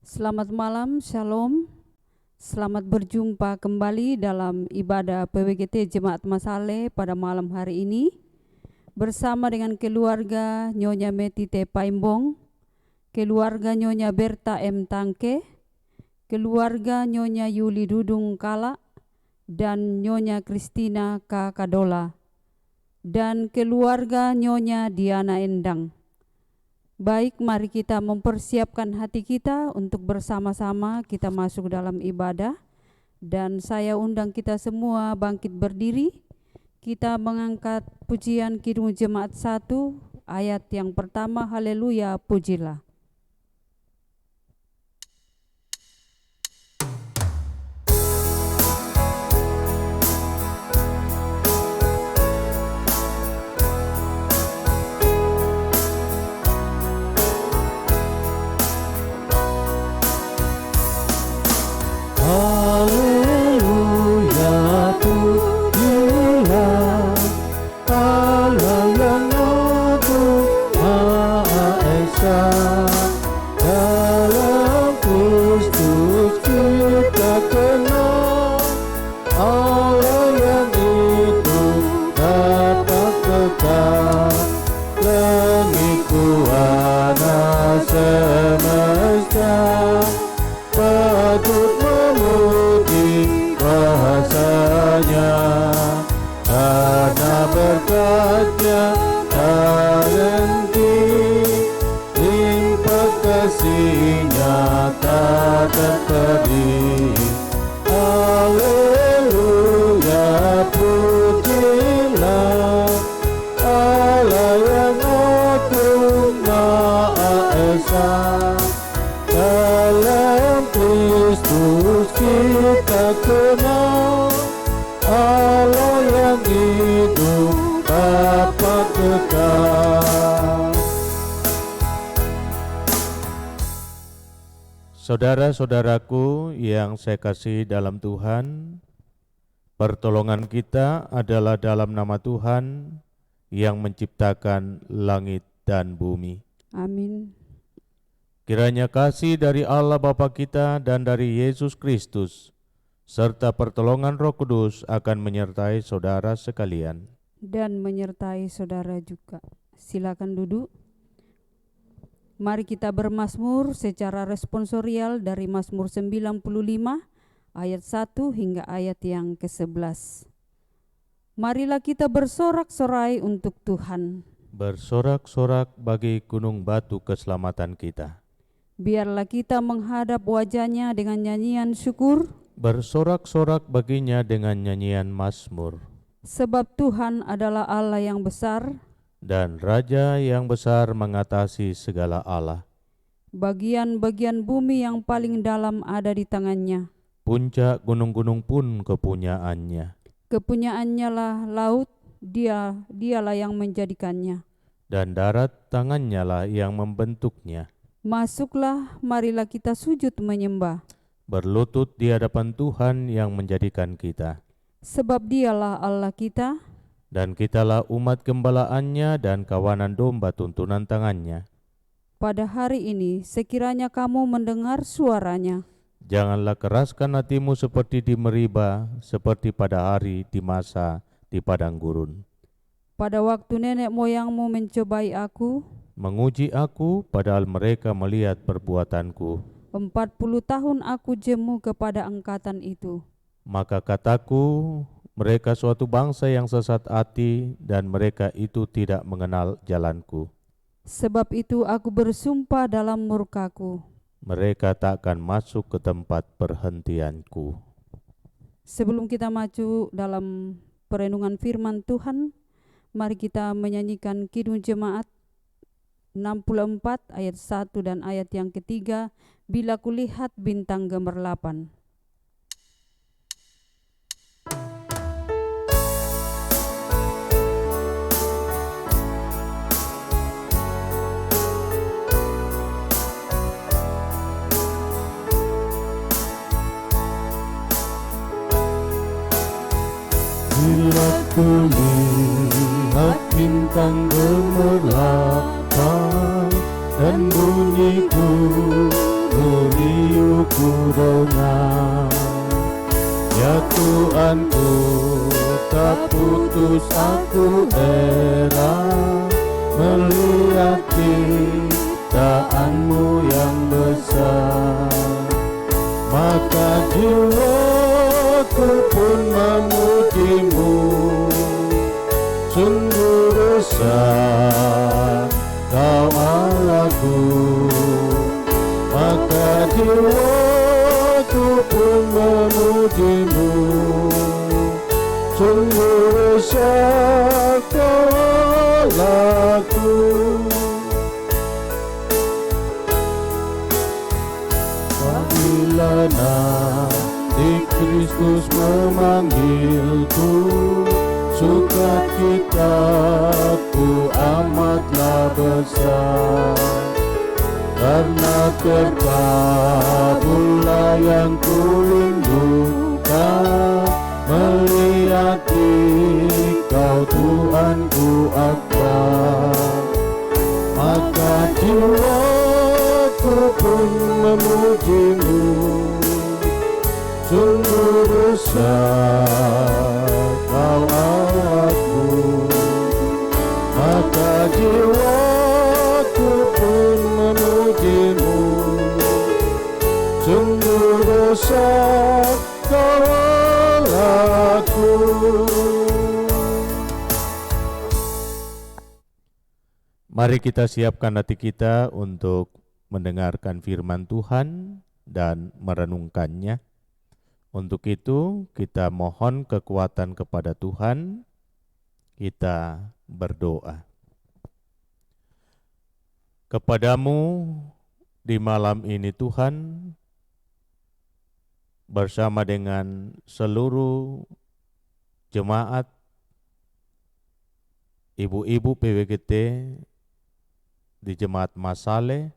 Selamat malam, Shalom. Selamat berjumpa kembali dalam ibadah PWGT Jemaat Masale pada malam hari ini bersama dengan keluarga Nyonya Meti T. Paimbong, keluarga Nyonya Berta M. Tangke, keluarga Nyonya Yuli Dudung Kala, dan Nyonya Kristina K. Kadola, dan keluarga Nyonya Diana Endang. Baik, mari kita mempersiapkan hati kita untuk bersama-sama kita masuk dalam ibadah. Dan saya undang kita semua bangkit berdiri. Kita mengangkat pujian Kidung Jemaat 1 ayat yang pertama, haleluya, pujilah. Saudara-saudaraku yang saya kasih dalam Tuhan, pertolongan kita adalah dalam nama Tuhan yang menciptakan langit dan bumi. Amin. Kiranya kasih dari Allah Bapa kita dan dari Yesus Kristus, serta pertolongan Roh Kudus akan menyertai saudara sekalian. Dan menyertai saudara juga. Silakan duduk. Mari kita bermazmur secara responsorial dari Mazmur 95 ayat 1 hingga ayat yang ke-11. Marilah kita bersorak-sorai untuk Tuhan. Bersorak-sorak bagi gunung batu keselamatan kita. Biarlah kita menghadap wajah-Nya dengan nyanyian syukur. Bersorak-sorak baginya dengan nyanyian mazmur. Sebab Tuhan adalah Allah yang besar dan Raja yang besar mengatasi segala Allah. Bagian-bagian bumi yang paling dalam ada di tangan-Nya. Puncak gunung-gunung pun kepunyaannya. Kepunyaannya lah laut, dialah yang menjadikannya. Dan darat tangannya lah yang membentuknya. Masuklah, marilah kita sujud menyembah. Berlutut di hadapan Tuhan yang menjadikan kita. Sebab dialah Allah kita. Dan kitalah umat gembalaannya dan kawanan domba tuntunan tangannya. Pada hari ini sekiranya kamu mendengar suaranya. Janganlah keraskan hatimu seperti di Meriba, seperti pada hari di masa di padang gurun. Pada waktu nenek moyangmu mencobai aku, menguji aku, padahal mereka melihat perbuatanku. 40 tahun aku jemu kepada angkatan itu. Maka kataku, mereka suatu bangsa yang sesat hati dan mereka itu tidak mengenal jalanku. Sebab itu aku bersumpah dalam murkaku. Mereka takkan masuk ke tempat perhentianku. Sebelum kita maju dalam perenungan firman Tuhan, mari kita menyanyikan Kidung Jemaat 64 ayat 1 dan ayat yang ketiga, Bila Kulihat Bintang Gemerlapan. Bila kulihat bintang gemerlapan dan bunyi ku riuhku dengar. Ya Tuhanku, tak putus aku heran melihat ciptaanmu yang besar. Maka jiwaku pun memujimu, sungguh besar Kau Allahku. Maka jiwaku pun memujimu, sungguh besar Kau Allahku. Apabila nanti Kristus memanggilku, sukacitaku amatlah besar. Karena terkabullah yang kurindukan, melihat Kau Tuhanku akbar. Maka jiwaku pun memujimu, sungguh besar Kau Allahku. Maka jiwaku pun memujimu, sungguh besar Kau Allahku. Mari kita siapkan hati kita untuk mendengarkan firman Tuhan dan merenungkannya. Untuk itu kita mohon kekuatan kepada Tuhan, kita berdoa. Kepadamu di malam ini Tuhan, bersama dengan seluruh jemaat, ibu-ibu PWGT di Jemaat Masale,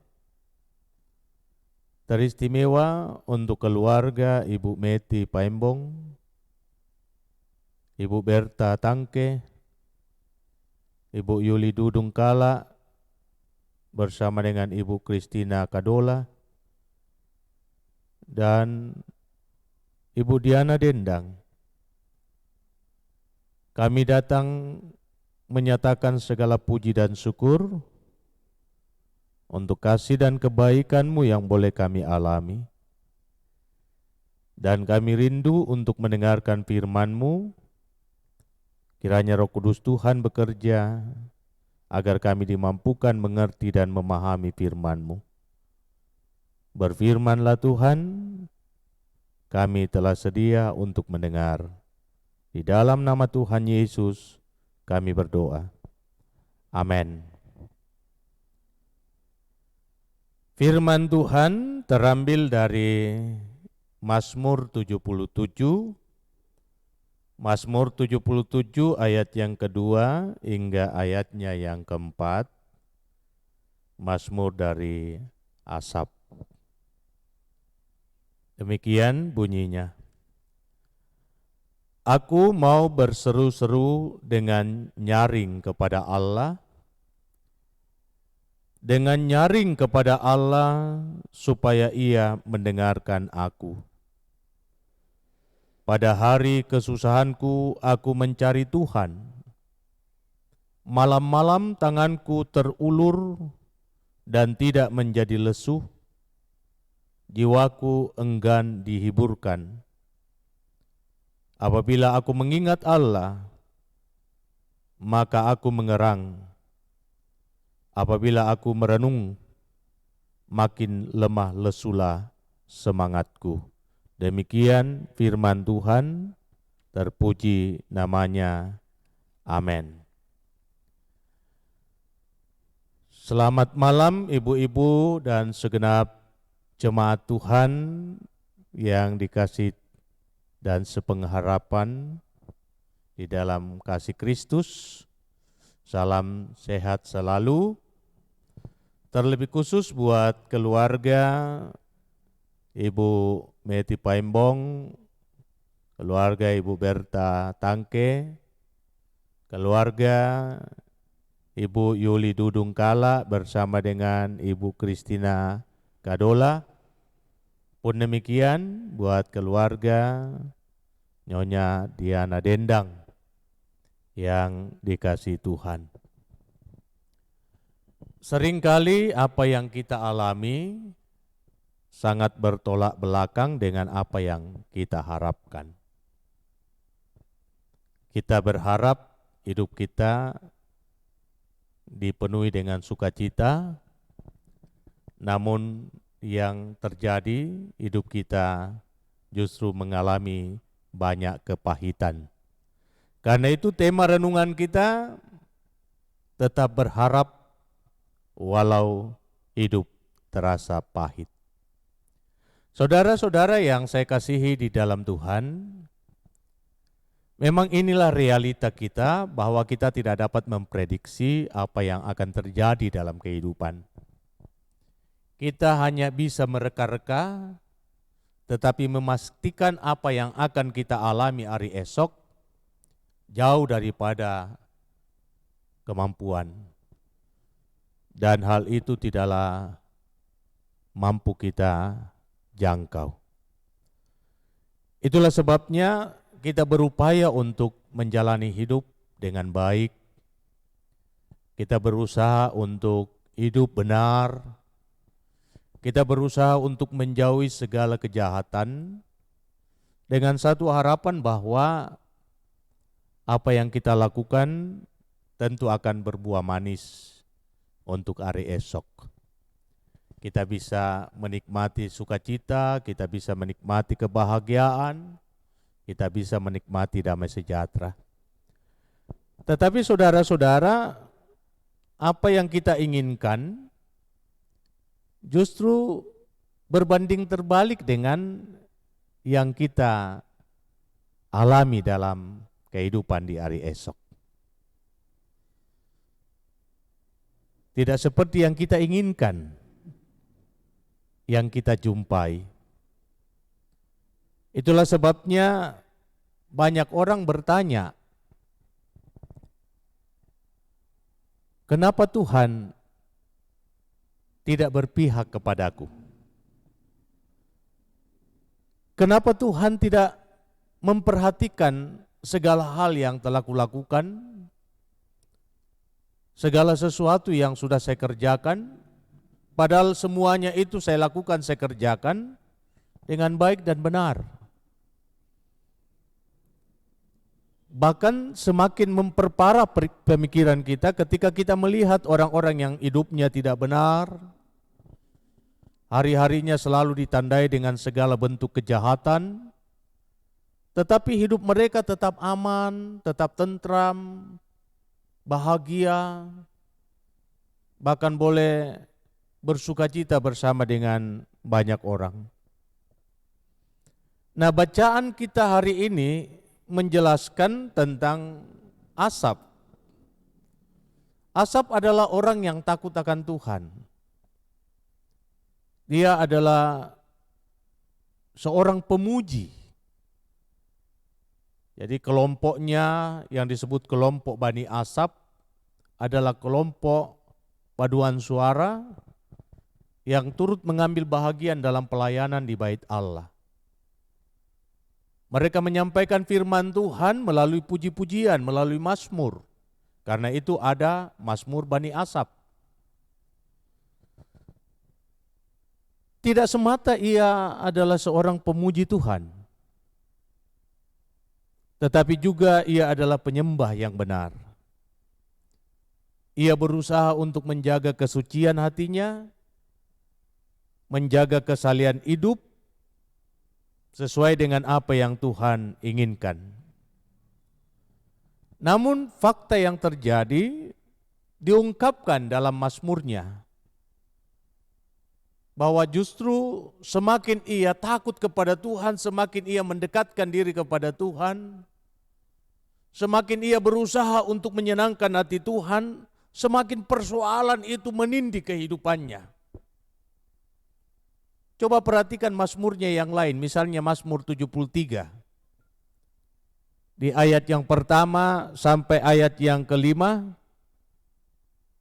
teristimewa untuk keluarga Ibu Meti Paimbong, Ibu Berta Tangke, Ibu Yuli Dudung Kala, bersama dengan Ibu Kristina Kadola, dan Ibu Diana Dendang. Kami datang menyatakan segala puji dan syukur untuk kasih dan kebaikan-Mu yang boleh kami alami. Dan kami rindu untuk mendengarkan firman-Mu. Kiranya Roh Kudus Tuhan bekerja agar kami dimampukan mengerti dan memahami firman-Mu. Berfirmanlah Tuhan, kami telah sedia untuk mendengar. Di dalam nama Tuhan Yesus kami berdoa. Amin. Firman Tuhan terambil dari Mazmur 77, Mazmur 77 ayat yang kedua hingga ayatnya yang keempat, Mazmur dari Asaf. Demikian bunyinya. Aku mau berseru-seru dengan nyaring kepada Allah, dengan nyaring kepada Allah supaya Ia mendengarkan aku. Pada hari kesusahanku aku mencari Tuhan. Malam-malam tanganku terulur dan tidak menjadi lesuh. Jiwaku enggan dihiburkan. Apabila aku mengingat Allah, maka aku mengerang. Apabila aku merenung, makin lemah lesulah semangatku. Demikian firman Tuhan, terpuji namanya. Amin. Selamat malam ibu-ibu dan segenap jemaat Tuhan yang dikasih dan sepengharapan di dalam kasih Kristus. Salam sehat selalu. Terlebih khusus buat keluarga Ibu Meti Paimbong, keluarga Ibu Berta Tangke, keluarga Ibu Yuli Dudung Kala bersama dengan Ibu Kristina Kadola, Pun demikian buat keluarga Nyonya Diana Dendang yang dikasihi Tuhan. Seringkali apa yang kita alami sangat bertolak belakang dengan apa yang kita harapkan. Kita berharap hidup kita dipenuhi dengan sukacita, namun yang terjadi hidup kita justru mengalami banyak kepahitan. Karena itu tema renungan kita tetap berharap walau hidup terasa pahit. Saudara-saudara yang saya kasihi di dalam Tuhan, memang inilah realita kita bahwa kita tidak dapat memprediksi apa yang akan terjadi dalam kehidupan. Kita hanya bisa mereka-reka, tetapi memastikan apa yang akan kita alami hari esok jauh daripada kemampuan. Dan hal itu tidaklah mampu kita jangkau. Itulah sebabnya kita berupaya untuk menjalani hidup dengan baik. Kita berusaha untuk hidup benar. Kita berusaha untuk menjauhi segala kejahatan dengan satu harapan bahwa apa yang kita lakukan tentu akan berbuah manis untuk hari esok. Kita bisa menikmati sukacita, kita bisa menikmati kebahagiaan, kita bisa menikmati damai sejahtera. Tetapi saudara-saudara, apa yang kita inginkan justru berbanding terbalik dengan yang kita alami dalam kehidupan di hari esok. Tidak seperti yang kita inginkan, yang kita jumpai. Itulah sebabnya banyak orang bertanya, kenapa Tuhan tidak berpihak kepadaku? Kenapa Tuhan tidak memperhatikan segala hal yang telah kulakukan, segala sesuatu yang sudah saya kerjakan, padahal semuanya itu saya lakukan, saya kerjakan dengan baik dan benar. Bahkan semakin memperparah pemikiran kita ketika kita melihat orang-orang yang hidupnya tidak benar, hari-harinya selalu ditandai dengan segala bentuk kejahatan, tetapi hidup mereka tetap aman, tetap tentram, bahagia, bahkan boleh bersukacita bersama dengan banyak orang. Nah, bacaan kita hari ini menjelaskan tentang Asap. Asap adalah orang yang takut akan Tuhan. Dia adalah seorang pemuji. Jadi kelompoknya yang disebut kelompok Bani Asap adalah kelompok paduan suara yang turut mengambil bahagian dalam pelayanan di Bait Allah. Mereka menyampaikan firman Tuhan melalui puji-pujian, melalui mazmur. Karena itu ada mazmur Bani Asap. Tidak semata ia adalah seorang pemuji Tuhan, tetapi juga ia adalah penyembah yang benar. Ia berusaha untuk menjaga kesucian hatinya, menjaga kesalian hidup, sesuai dengan apa yang Tuhan inginkan. Namun fakta yang terjadi diungkapkan dalam mazmurnya, bahwa justru semakin ia takut kepada Tuhan, semakin ia mendekatkan diri kepada Tuhan, semakin ia berusaha untuk menyenangkan hati Tuhan, semakin persoalan itu menindih kehidupannya. Coba perhatikan mazmurnya yang lain, misalnya Mazmur 73. Di ayat yang pertama sampai ayat yang kelima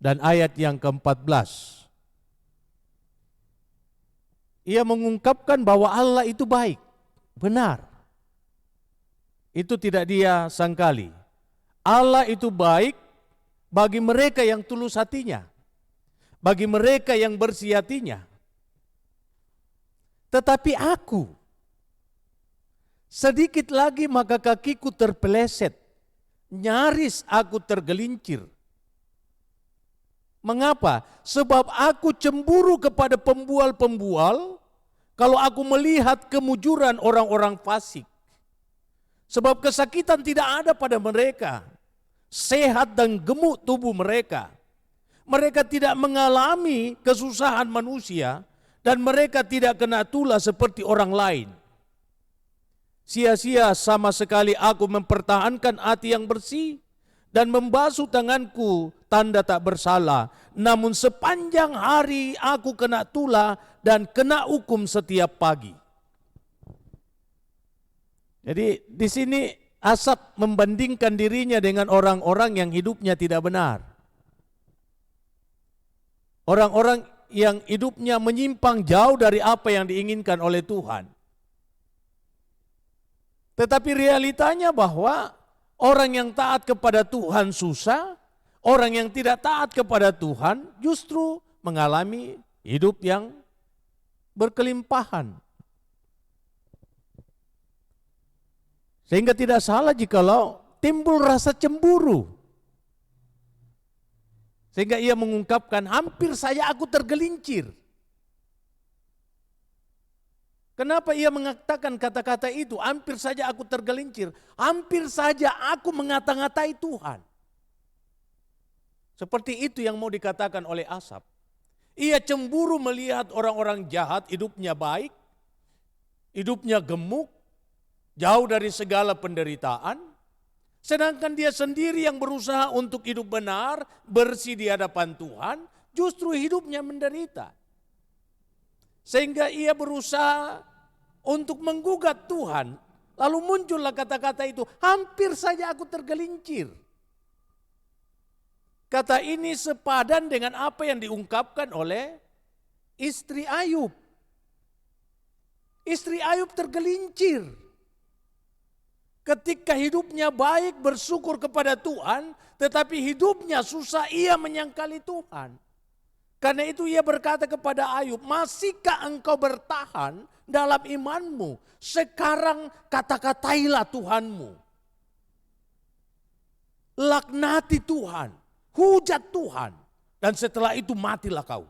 dan ayat yang ke-14. ia mengungkapkan bahwa Allah itu baik, benar. Itu tidak dia sangkali. Allah itu baik bagi mereka yang tulus hatinya, bagi mereka yang bersih hatinya. Tetapi aku, sedikit lagi maka kakiku terpeleset, nyaris aku tergelincir. Mengapa? Sebab aku cemburu kepada pembual-pembual kalau aku melihat kemujuran orang-orang fasik. Sebab kesakitan tidak ada pada mereka, sehat dan gemuk tubuh mereka. Mereka tidak mengalami kesusahan manusia dan mereka tidak kena tulah seperti orang lain. Sia-sia sama sekali aku mempertahankan hati yang bersih dan membasuh tanganku tanda tak bersalah. Namun sepanjang hari aku kena tulah dan kena hukum setiap pagi. Jadi di sini Asap membandingkan dirinya dengan orang-orang yang hidupnya tidak benar. Orang-orang yang hidupnya menyimpang jauh dari apa yang diinginkan oleh Tuhan. Tetapi realitanya bahwa orang yang taat kepada Tuhan susah, orang yang tidak taat kepada Tuhan justru mengalami hidup yang berkelimpahan. Sehingga tidak salah jikalau timbul rasa cemburu. Sehingga ia mengungkapkan, hampir saja aku tergelincir. Kenapa ia mengatakan kata-kata itu? Hampir saja aku tergelincir. Hampir saja aku mengata-ngatai Tuhan. Seperti itu yang mau dikatakan oleh Asap. Ia cemburu melihat orang-orang jahat hidupnya baik, hidupnya gemuk, jauh dari segala penderitaan, sedangkan dia sendiri yang berusaha untuk hidup benar, bersih di hadapan Tuhan, justru hidupnya menderita. Sehingga ia berusaha untuk menggugat Tuhan, lalu muncullah kata-kata itu, hampir saja aku tergelincir. Kata ini sepadan dengan apa yang diungkapkan oleh istri Ayub. Istri Ayub tergelincir. Ketika hidupnya baik, bersyukur kepada Tuhan, tetapi hidupnya susah, ia menyangkali Tuhan. Karena itu ia berkata kepada Ayub, masihkah engkau bertahan dalam imanmu? Sekarang kata-katailah Tuhanmu. Laknati Tuhan, hujat Tuhan, dan setelah itu matilah kau.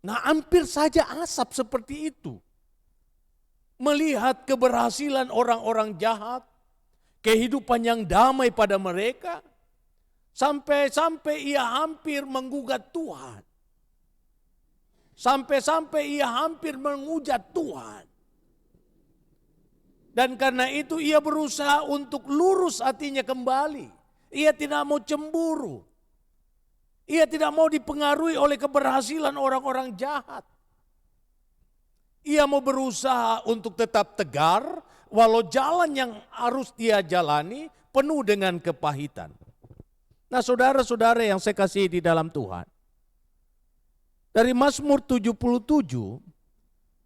Nah, hampir saja Asap seperti itu. Melihat keberhasilan orang-orang jahat, kehidupan yang damai pada mereka, sampai-sampai ia hampir menggugat Tuhan. Sampai-sampai ia hampir menghujat Tuhan. Dan karena itu ia berusaha untuk lurus hatinya kembali. Ia tidak mau cemburu. Ia tidak mau dipengaruhi oleh keberhasilan orang-orang jahat. Ia mau berusaha untuk tetap tegar, walau jalan yang harus dia jalani penuh dengan kepahitan. Nah, saudara-saudara yang saya kasihi di dalam Tuhan, dari Mazmur 77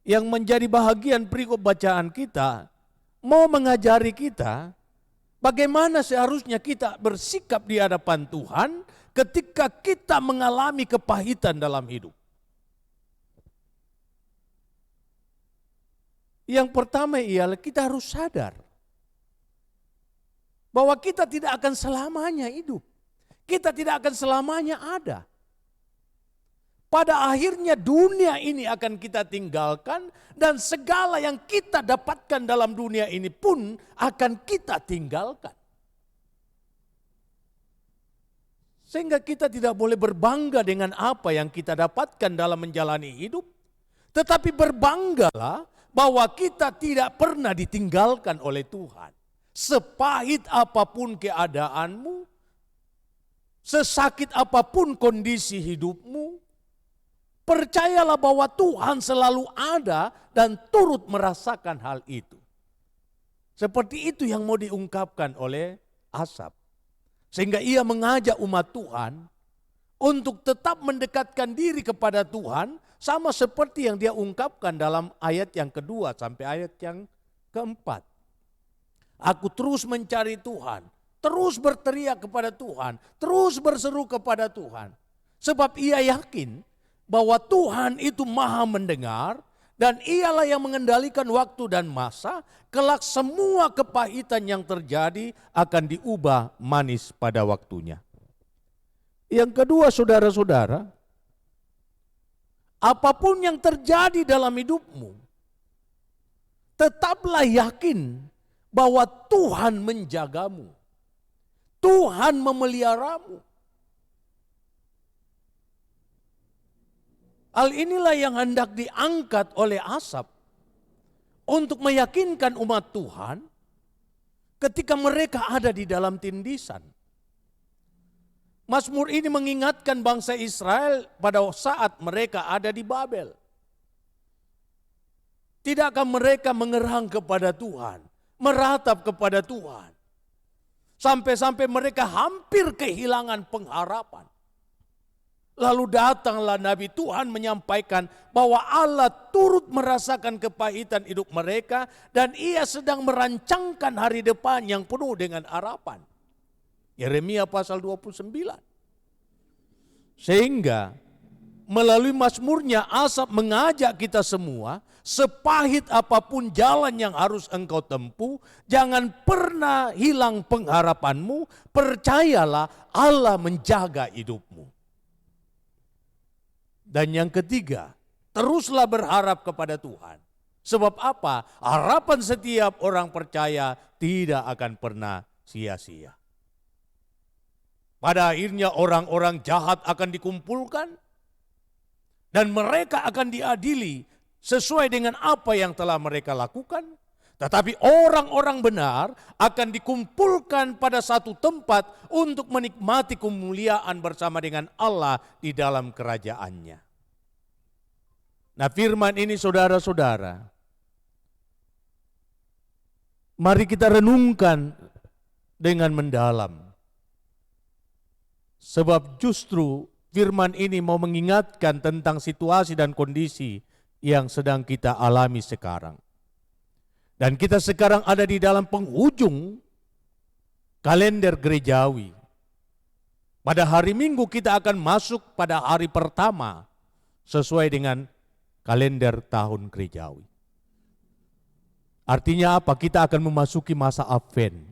yang menjadi bahagian perikop bacaan kita, mau mengajari kita bagaimana seharusnya kita bersikap di hadapan Tuhan ketika kita mengalami kepahitan dalam hidup. Yang pertama ialah kita harus sadar bahwa kita tidak akan selamanya hidup. Kita tidak akan selamanya ada. Pada akhirnya dunia ini akan kita tinggalkan dan segala yang kita dapatkan dalam dunia ini pun akan kita tinggalkan. Sehingga kita tidak boleh berbangga dengan apa yang kita dapatkan dalam menjalani hidup. Tetapi berbanggalah bahwa kita tidak pernah ditinggalkan oleh Tuhan. Sepahit apapun keadaanmu, sesakit apapun kondisi hidupmu, percayalah bahwa Tuhan selalu ada dan turut merasakan hal itu. Seperti itu yang mau diungkapkan oleh Asap. Sehingga ia mengajak umat Tuhan untuk tetap mendekatkan diri kepada Tuhan, sama seperti yang dia ungkapkan dalam ayat yang kedua sampai ayat yang keempat. Aku terus mencari Tuhan, terus berteriak kepada Tuhan, terus berseru kepada Tuhan. Sebab ia yakin bahwa Tuhan itu maha mendengar dan ialah yang mengendalikan waktu dan masa, kelak semua kepahitan yang terjadi akan diubah manis pada waktunya. Yang kedua, saudara-saudara, apapun yang terjadi dalam hidupmu, tetaplah yakin bahwa Tuhan menjagamu. Tuhan memeliharamu. Hal inilah yang hendak diangkat oleh Asaf untuk meyakinkan umat Tuhan ketika mereka ada di dalam tindisan. Mazmur ini mengingatkan bangsa Israel pada saat mereka ada di Babel. Tidakkah mereka mengerang kepada Tuhan, meratap kepada Tuhan, sampai-sampai mereka hampir kehilangan pengharapan. Lalu datanglah Nabi Tuhan menyampaikan bahwa Allah turut merasakan kepahitan hidup mereka dan ia sedang merancangkan hari depan yang penuh dengan harapan. Yeremia pasal 29. Sehingga melalui mazmurnya Asaf mengajak kita semua, sepahit apapun jalan yang harus engkau tempuh, jangan pernah hilang pengharapanmu, percayalah Allah menjaga hidupmu. Dan yang ketiga, teruslah berharap kepada Tuhan. Sebab apa? Harapan setiap orang percaya tidak akan pernah sia-sia. Pada akhirnya orang-orang jahat akan dikumpulkan dan mereka akan diadili sesuai dengan apa yang telah mereka lakukan. Tetapi orang-orang benar akan dikumpulkan pada satu tempat untuk menikmati kemuliaan bersama dengan Allah di dalam kerajaannya. Nah, firman ini saudara-saudara, mari kita renungkan dengan mendalam. Sebab justru firman ini mau mengingatkan tentang situasi dan kondisi yang sedang kita alami sekarang. Dan kita sekarang ada di dalam penghujung kalender gerejawi. Pada hari Minggu kita akan masuk pada hari pertama sesuai dengan kalender tahun gerejawi. Artinya apa? Kita akan memasuki masa Advent.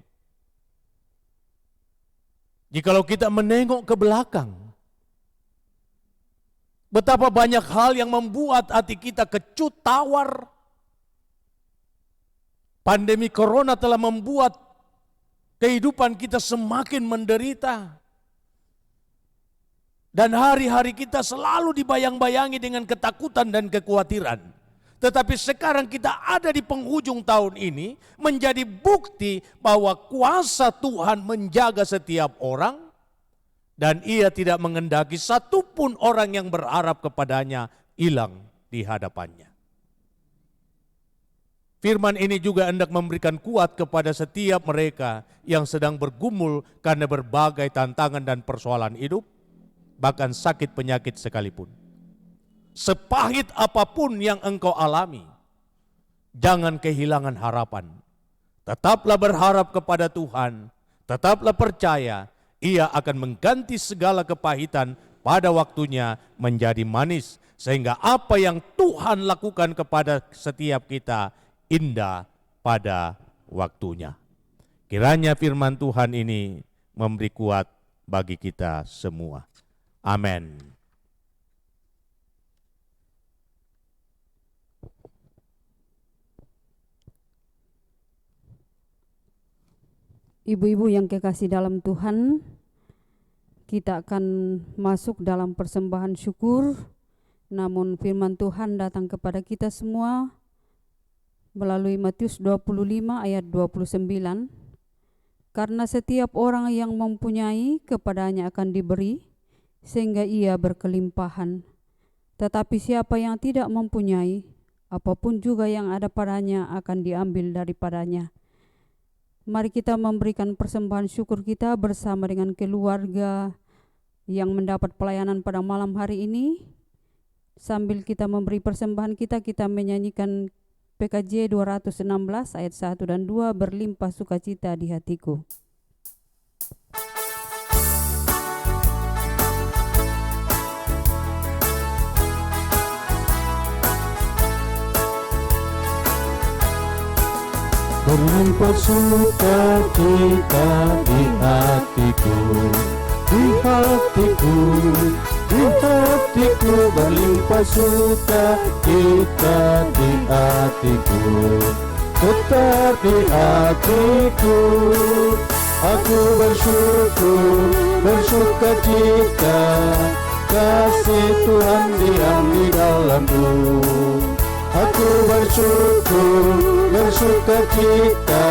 Jikalau kita menengok ke belakang, betapa banyak hal yang membuat hati kita kecut tawar. Pandemi corona telah membuat kehidupan kita semakin menderita. Dan hari-hari kita selalu dibayang-bayangi dengan ketakutan dan kekhawatiran. Tetapi sekarang kita ada di penghujung tahun ini menjadi bukti bahwa kuasa Tuhan menjaga setiap orang dan ia tidak mengendaki satupun orang yang berharap kepadanya hilang di hadapannya. Firman ini juga hendak memberikan kuat kepada setiap mereka yang sedang bergumul karena berbagai tantangan dan persoalan hidup, bahkan sakit penyakit sekalipun. Sepahit apapun yang engkau alami, jangan kehilangan harapan. Tetaplah berharap kepada Tuhan, tetaplah percaya, ia akan mengganti segala kepahitan pada waktunya menjadi manis. Sehingga apa yang Tuhan lakukan kepada setiap kita indah pada waktunya. Kiranya firman Tuhan ini memberi kuat bagi kita semua. Amin. Ibu-ibu yang kekasih dalam Tuhan, kita akan masuk dalam persembahan syukur. Namun firman Tuhan datang kepada kita semua melalui Matius 25 ayat 29. Karena setiap orang yang mempunyai kepadanya akan diberi, sehingga ia berkelimpahan. Tetapi siapa yang tidak mempunyai, apapun juga yang ada padanya akan diambil daripadanya. Mari kita memberikan persembahan syukur kita bersama dengan keluarga yang mendapat pelayanan pada malam hari ini. Sambil kita memberi persembahan kita menyanyikan PKJ 216 ayat 1 dan 2, berlimpah sukacita di hatiku. Berlimpah sukacita di hatiku, di hatiku, di hatiku, berlimpah sukacita di hatiku, tetap di hatiku. Aku bersyukur, bersukacita, kasih Tuhan diam di dalamku. Aku bersyukur, bersukacita,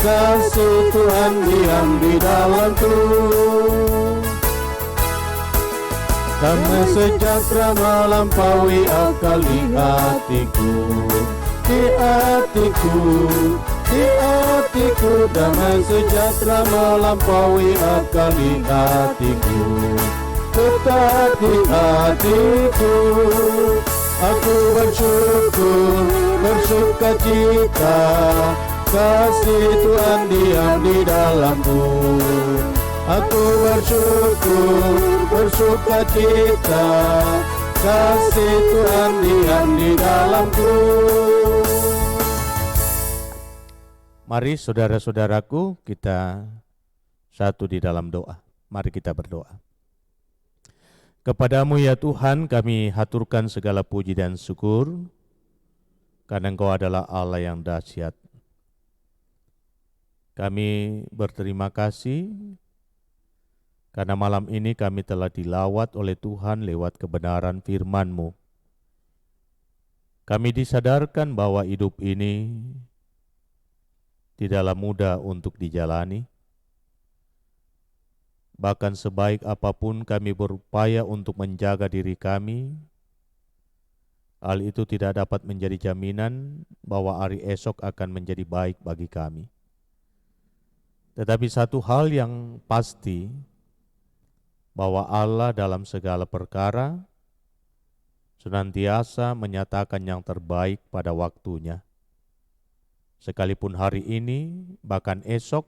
kasih Tuhan diam di dalamku. Damai sejahtera melampaui akal di hatiku, di hatiku, di hatiku. Damai sejahtera melampaui akal di hatiku, tetap di hatiku. Aku bersyukur, bersukacita, kasih Tuhan diam di dalamku. Aku bersyukur, bersukacita, kasih Tuhan diam di dalamku. Mari saudara-saudaraku, kita satu di dalam doa. Mari kita berdoa. Kepadamu ya Tuhan kami haturkan segala puji dan syukur, karena Engkau adalah Allah yang dahsyat. Kami berterima kasih karena malam ini kami telah dilawat oleh Tuhan lewat kebenaran firman-Mu. Kami disadarkan bahwa hidup ini tidaklah mudah untuk dijalani. Bahkan sebaik apapun kami berupaya untuk menjaga diri kami, hal itu tidak dapat menjadi jaminan bahwa hari esok akan menjadi baik bagi kami. Tetapi satu hal yang pasti, bahwa Allah dalam segala perkara senantiasa menyatakan yang terbaik pada waktunya. Sekalipun hari ini, bahkan esok,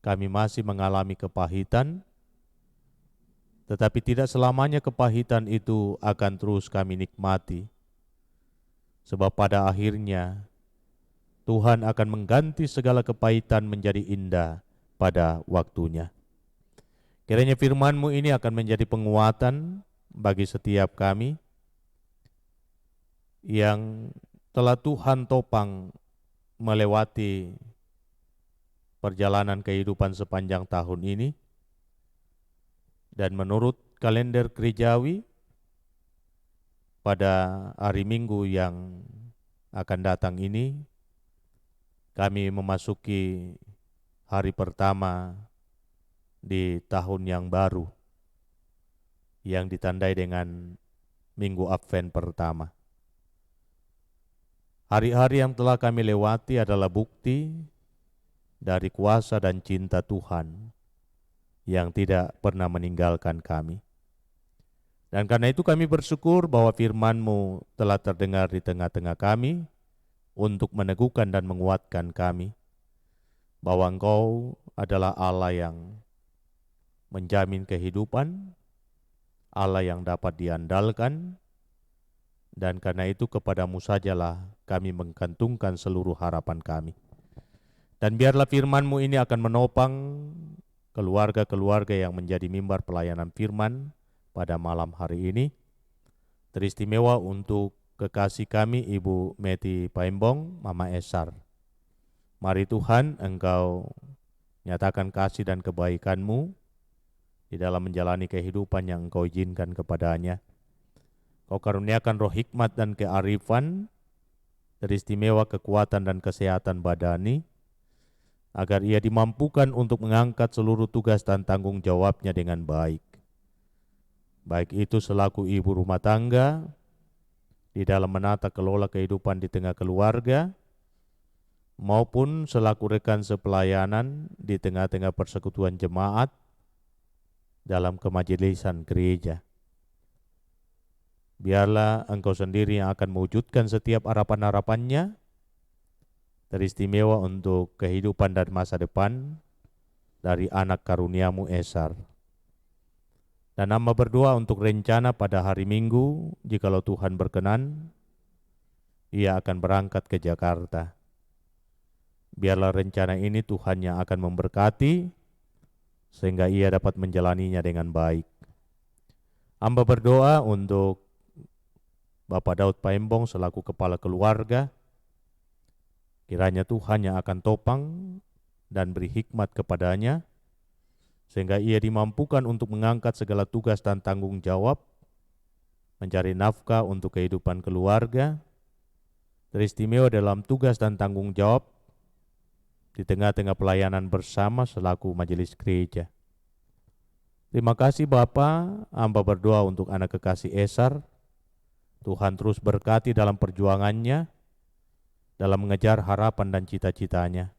kami masih mengalami kepahitan, tetapi tidak selamanya kepahitan itu akan terus kami nikmati. Sebab pada akhirnya, Tuhan akan mengganti segala kepahitan menjadi indah pada waktunya. Kiranya firman-Mu ini akan menjadi penguatan bagi setiap kami yang telah Tuhan topang melewati perjalanan kehidupan sepanjang tahun ini. Dan menurut kalender gerejawi, pada hari Minggu yang akan datang ini, kami memasuki hari pertama di tahun yang baru, yang ditandai dengan Minggu Advent pertama. Hari-hari yang telah kami lewati adalah bukti dari kuasa dan cinta Tuhan yang tidak pernah meninggalkan kami. Dan karena itu kami bersyukur bahwa firman-Mu telah terdengar di tengah-tengah kami untuk meneguhkan dan menguatkan kami, bahwa Engkau adalah Allah yang menjamin kehidupan, Allah yang dapat diandalkan, dan karena itu kepadamu sajalah kami menggantungkan seluruh harapan kami. Dan biarlah firman-Mu ini akan menopang keluarga-keluarga yang menjadi mimbar pelayanan firman pada malam hari ini. Teristimewa untuk kekasih kami Ibu Meti Paimbong, Mama Esar. Mari Tuhan, Engkau nyatakan kasih dan kebaikan-Mu di dalam menjalani kehidupan yang Engkau izinkan kepadanya. Kau karuniakan roh hikmat dan kearifan, teristimewa kekuatan dan kesehatan badani, agar ia dimampukan untuk mengangkat seluruh tugas dan tanggung jawabnya dengan baik. Baik itu selaku ibu rumah tangga, di dalam menata kelola kehidupan di tengah keluarga, maupun selaku rekan sepelayanan di tengah-tengah persekutuan jemaat, dalam kemajelisan gereja. Biarlah Engkau sendiri yang akan mewujudkan setiap harapan-harapannya, teristimewa untuk kehidupan dan masa depan dari anak karuniamu Esar. Dan hamba berdoa untuk rencana pada hari Minggu, jikalau Tuhan berkenan, ia akan berangkat ke Jakarta. Biarlah rencana ini Tuhan yang akan memberkati, sehingga ia dapat menjalaninya dengan baik. Hamba berdoa untuk Bapak Daud Paembong selaku kepala keluarga, kiranya Tuhan yang akan topang dan beri hikmat kepadanya, sehingga ia dimampukan untuk mengangkat segala tugas dan tanggung jawab, mencari nafkah untuk kehidupan keluarga, teristimewa dalam tugas dan tanggung jawab di tengah-tengah pelayanan bersama selaku majelis gereja. Terima kasih Bapa, hamba berdoa untuk anak kekasih Esar, Tuhan terus berkati dalam perjuangannya, dalam mengejar harapan dan cita-citanya.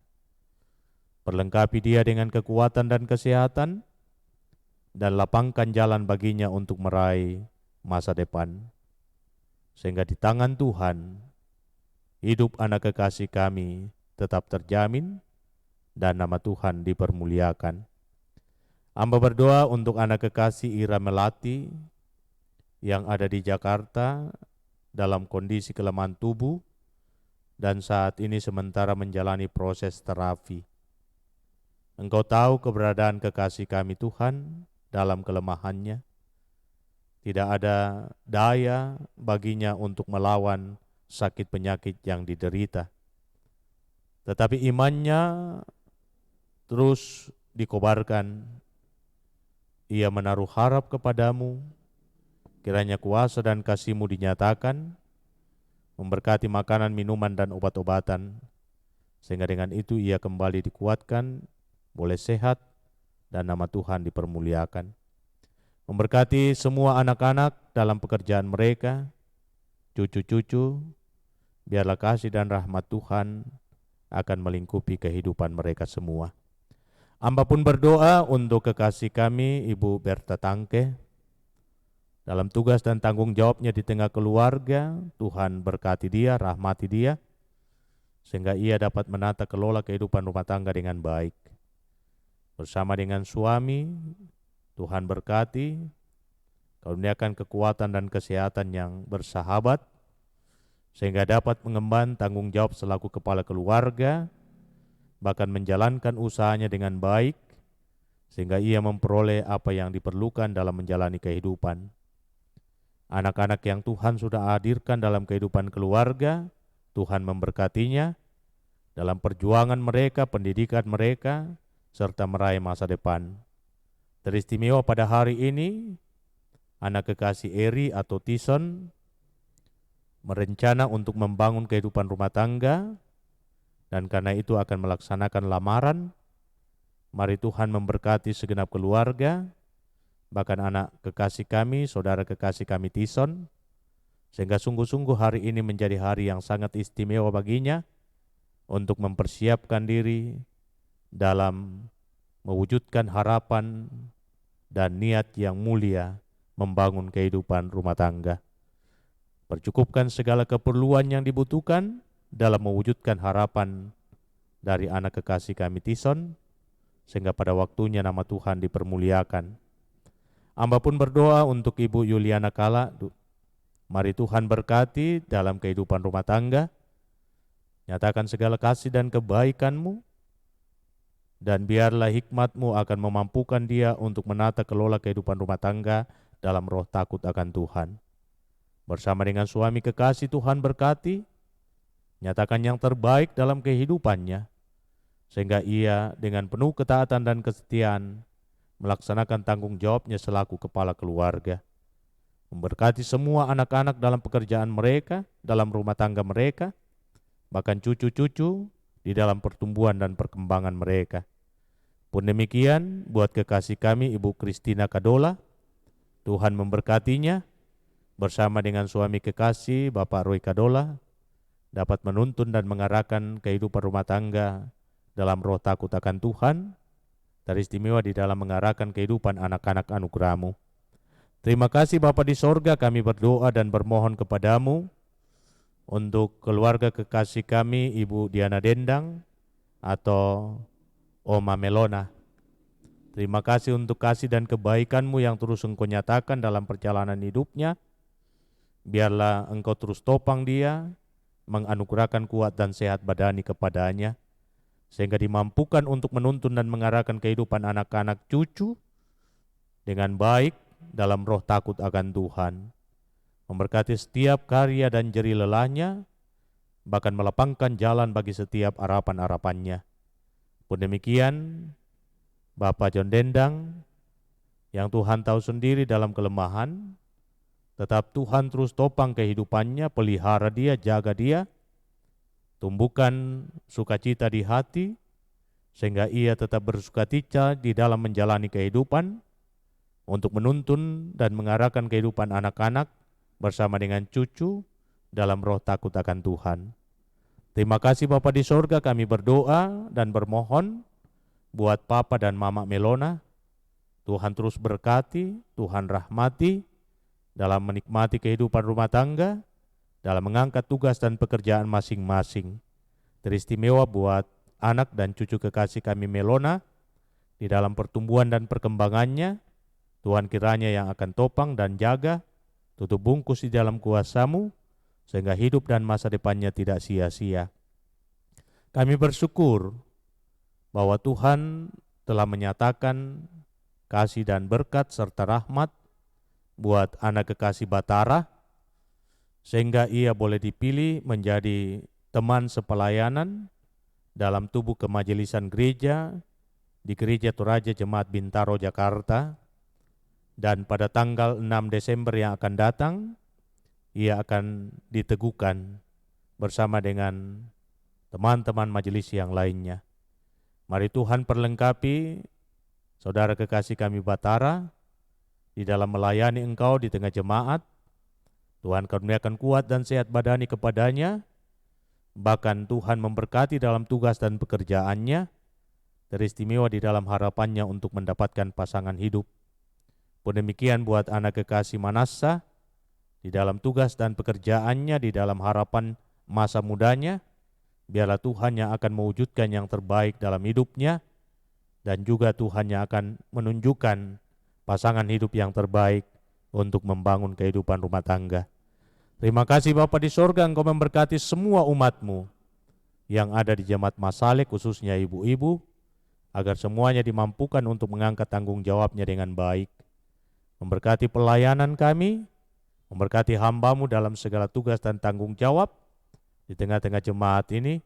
Perlengkapi dia dengan kekuatan dan kesehatan, dan lapangkan jalan baginya untuk meraih masa depan. Sehingga di tangan Tuhan, hidup anak kekasih kami tetap terjamin, dan nama Tuhan dipermuliakan. Hamba berdoa untuk anak kekasih Ira Melati, yang ada di Jakarta dalam kondisi kelemahan tubuh dan saat ini sementara menjalani proses terapi. Engkau tahu keberadaan kekasih kami Tuhan dalam kelemahannya. Tidak ada daya baginya untuk melawan sakit penyakit yang diderita. Tetapi imannya terus dikobarkan. Ia menaruh harap kepadamu. Kiranya kuasa dan kasih-Mu dinyatakan, memberkati makanan, minuman, dan obat-obatan, sehingga dengan itu ia kembali dikuatkan, boleh sehat, dan nama Tuhan dipermuliakan. Memberkati semua anak-anak dalam pekerjaan mereka, cucu-cucu, biarlah kasih dan rahmat Tuhan akan melingkupi kehidupan mereka semua. Hamba pun berdoa untuk kekasih kami, Ibu Berta Tangke, dalam tugas dan tanggung jawabnya di tengah keluarga. Tuhan berkati dia, rahmati dia, sehingga ia dapat menata kelola kehidupan rumah tangga dengan baik. Bersama dengan suami, Tuhan berkati, karuniakan kekuatan dan kesehatan yang bersahabat, sehingga dapat mengemban tanggung jawab selaku kepala keluarga, bahkan menjalankan usahanya dengan baik, sehingga ia memperoleh apa yang diperlukan dalam menjalani kehidupan. Anak-anak yang Tuhan sudah hadirkan dalam kehidupan keluarga, Tuhan memberkatinya dalam perjuangan mereka, pendidikan mereka, serta meraih masa depan. Teristimewa pada hari ini, anak kekasih Eri atau Tison merencana untuk membangun kehidupan rumah tangga, dan karena itu akan melaksanakan lamaran. Mari Tuhan memberkati segenap keluarga, bahkan anak kekasih kami, saudara kekasih kami Tison, sehingga sungguh-sungguh hari ini menjadi hari yang sangat istimewa baginya untuk mempersiapkan diri dalam mewujudkan harapan dan niat yang mulia membangun kehidupan rumah tangga. Percukupkan segala keperluan yang dibutuhkan dalam mewujudkan harapan dari anak kekasih kami Tison, sehingga pada waktunya nama Tuhan dipermuliakan. Hamba pun berdoa untuk Ibu Yuliana Kala. Mari Tuhan berkati dalam kehidupan rumah tangga, nyatakan segala kasih dan kebaikan-Mu, dan biarlah hikmat-Mu akan memampukan dia untuk menata kelola kehidupan rumah tangga dalam roh takut akan Tuhan. Bersama dengan suami kekasih, Tuhan berkati, nyatakan yang terbaik dalam kehidupannya, sehingga ia dengan penuh ketaatan dan kesetiaan melaksanakan tanggung jawabnya selaku kepala keluarga. Memberkati semua anak-anak dalam pekerjaan mereka, dalam rumah tangga mereka, bahkan cucu-cucu di dalam pertumbuhan dan perkembangan mereka. Pun demikian buat kekasih kami Ibu Kristina Kadola, Tuhan memberkatinya, bersama dengan suami kekasih Bapak Roy Kadola, dapat menuntun dan mengarahkan kehidupan rumah tangga dalam roh takut akan Tuhan, teristimewa di dalam mengarahkan kehidupan anak-anak anugerah-Mu. Terima kasih Bapa di sorga, kami berdoa dan bermohon kepadamu untuk keluarga kekasih kami, Ibu Diana Dendang atau Oma Melona. Terima kasih untuk kasih dan kebaikan-Mu yang terus Engkau nyatakan dalam perjalanan hidupnya. Biarlah Engkau terus topang dia, menganugerahkan kuat dan sehat badani kepadanya, sehingga dimampukan untuk menuntun dan mengarahkan kehidupan anak-anak cucu dengan baik dalam roh takut akan Tuhan. Memberkati setiap karya dan jeri lelahnya, bahkan melapangkan jalan bagi setiap harapan-harapannya. Pun demikian, Bapak John Dendang, yang Tuhan tahu sendiri dalam kelemahan, tetap Tuhan terus topang kehidupannya, pelihara dia, jaga dia, tumbuhkan sukacita di hati, sehingga ia tetap bersukacita di dalam menjalani kehidupan, untuk menuntun dan mengarahkan kehidupan anak-anak bersama dengan cucu dalam roh takut akan Tuhan. Terima kasih Bapa di sorga, kami berdoa dan bermohon buat Papa dan Mama Melona. Tuhan terus berkati, Tuhan rahmati dalam menikmati kehidupan rumah tangga, dalam mengangkat tugas dan pekerjaan masing-masing. Teristimewa buat anak dan cucu kekasih kami Melona di dalam pertumbuhan dan perkembangannya. Tuhan kiranya yang akan topang dan jaga, tutup bungkus di dalam kuasa-Mu, sehingga hidup dan masa depannya tidak sia-sia. Kami bersyukur bahwa Tuhan telah menyatakan kasih dan berkat serta rahmat buat anak kekasih Batara, sehingga ia boleh dipilih menjadi teman sepelayanan dalam tubuh kemajelisan gereja di Gereja Toraja Jemaat Bintaro, Jakarta. Dan pada tanggal 6 Desember yang akan datang, ia akan diteguhkan bersama dengan teman-teman majelis yang lainnya. Mari Tuhan perlengkapi saudara kekasih kami Batara di dalam melayani Engkau di tengah jemaat. Tuhan karuniakan kuat dan sehat badani kepadanya, bahkan Tuhan memberkati dalam tugas dan pekerjaannya, teristimewa di dalam harapannya untuk mendapatkan pasangan hidup. Pun demikian buat anak kekasih Manassa, di dalam tugas dan pekerjaannya, di dalam harapan masa mudanya, biarlah Tuhan yang akan mewujudkan yang terbaik dalam hidupnya, dan juga Tuhan yang akan menunjukkan pasangan hidup yang terbaik untuk membangun kehidupan rumah tangga. Terima kasih Bapa di sorga, Engkau memberkati semua umat-Mu yang ada di Jemaat Masale, khususnya ibu-ibu, agar semuanya dimampukan untuk mengangkat tanggung jawabnya dengan baik. Memberkati pelayanan kami, memberkati hamba-Mu dalam segala tugas dan tanggung jawab di tengah-tengah jemaat ini.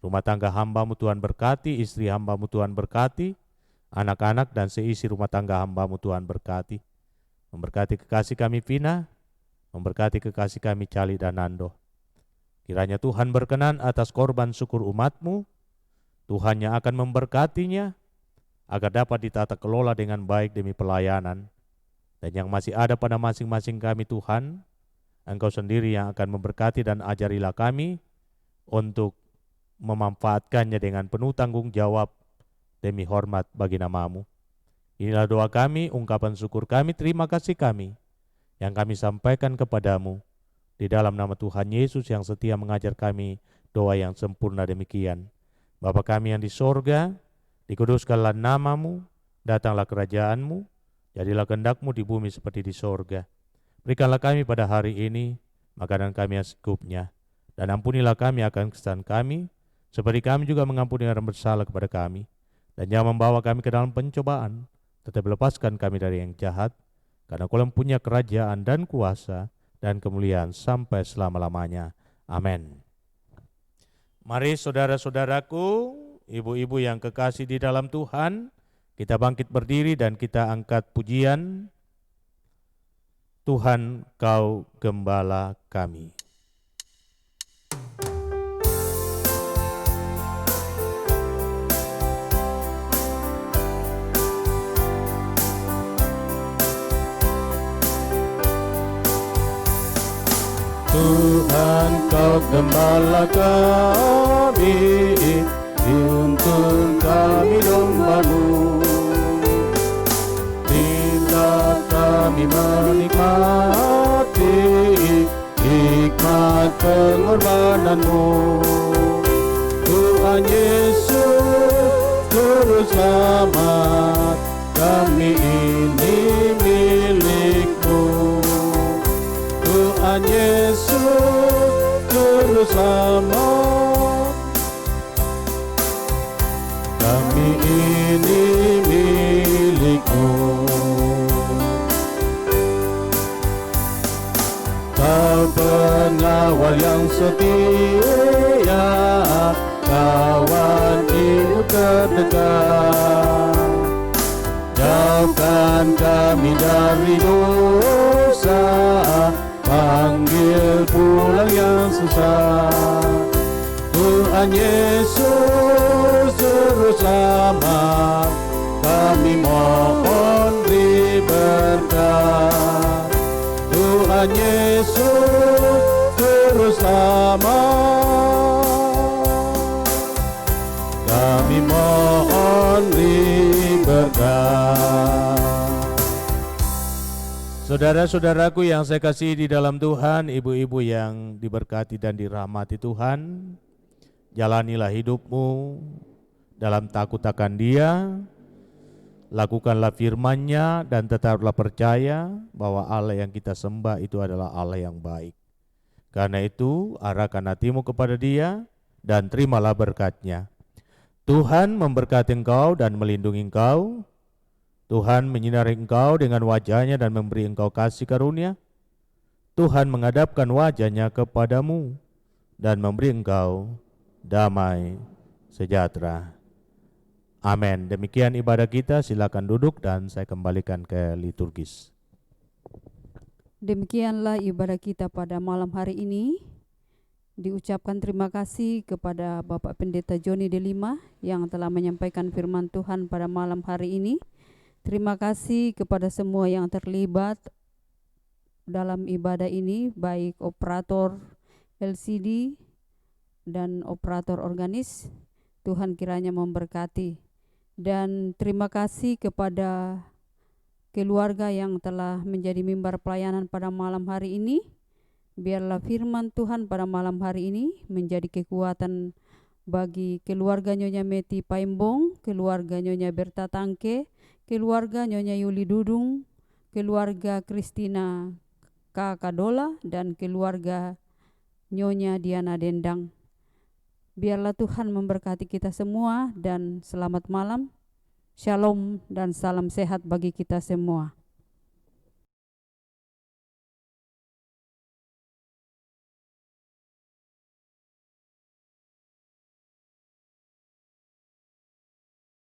Rumah tangga hamba-Mu Tuhan berkati, istri hamba-Mu Tuhan berkati, anak-anak dan seisi rumah tangga hamba-Mu Tuhan berkati. Memberkati kekasih kami Vina, memberkati kekasih kami Cali dan Nando. Kiranya Tuhan berkenan atas korban syukur umat-Mu, Tuhan yang akan memberkatinya, agar dapat ditata kelola dengan baik demi pelayanan. Dan yang masih ada pada masing-masing kami Tuhan, Engkau sendiri yang akan memberkati dan ajarilah kami untuk memanfaatkannya dengan penuh tanggung jawab demi hormat bagi nama-Mu. Inilah doa kami, ungkapan syukur kami, terima kasih kami yang kami sampaikan kepadamu di dalam nama Tuhan Yesus yang setia mengajar kami doa yang sempurna demikian. Bapa kami yang di sorga, dikuduskanlah nama-Mu, datanglah kerajaan-Mu, jadilah kehendak-Mu di bumi seperti di sorga. Berikanlah kami pada hari ini makanan kami yang secukupnya, dan ampunilah kami akan kesalahan kami, seperti kami juga mengampuni orang bersalah kepada kami. Dan jangan membawa kami ke dalam pencobaan, tetapi lepaskan kami dari yang jahat, karena Kau mempunyai kerajaan dan kuasa dan kemuliaan sampai selama-lamanya. Amin. Mari saudara-saudaraku, ibu-ibu yang kekasih di dalam Tuhan, kita bangkit berdiri dan kita angkat pujian, Tuhan Kau Gembala kami. Tuhan Kau Gembala kami, dituntun kami domba-Mu. Tuhan Yesus, Juru Selamat, kami ini milik-Mu. Tuhan Yesus, Juru Selamat, kami ini milik-Mu. Kau pengawal yang setia, kawan ibu terdekat. Jauhkan kami dari dosa, panggil pulang yang susah. Tuhan Yesus, Juru Selamat, kami mohon diberkat. Tuhan Yesus, Juru Selamat, kami mohon diberkat. Saudara-saudaraku yang saya kasihi di dalam Tuhan, ibu-ibu yang diberkati dan dirahmati Tuhan, jalanilah hidupmu dalam takut akan Dia, lakukanlah firman-Nya dan tetaplah percaya bahwa Allah yang kita sembah itu adalah Allah yang baik. Karena itu, arahkan hatimu kepada Dia dan terimalah berkat-Nya. Tuhan memberkati engkau dan melindungi engkau. Tuhan menyinari engkau dengan wajah-Nya dan memberi engkau kasih karunia. Tuhan menghadapkan wajah-Nya kepadamu dan memberi engkau damai sejahtera. Amin. Demikian ibadah kita, silakan duduk dan saya kembalikan ke liturgis. Demikianlah ibadah kita pada malam hari ini. Diucapkan terima kasih kepada Bapak Pendeta Joni Delima yang telah menyampaikan firman Tuhan pada malam hari ini. Terima kasih kepada semua yang terlibat dalam ibadah ini, baik operator LCD dan operator organis. Tuhan kiranya memberkati. Dan terima kasih kepada keluarga yang telah menjadi mimbar pelayanan pada malam hari ini. Biarlah firman Tuhan pada malam hari ini menjadi kekuatan bagi keluarga Nyonya Meti Paimbong, keluarga Nyonya Berta Tangke, keluarga Nyonya Yuli Dudung, keluarga Kristina Kakadola, dan keluarga Nyonya Diana Dendang. Biarlah Tuhan memberkati kita semua dan selamat malam. Shalom dan salam sehat bagi kita semua.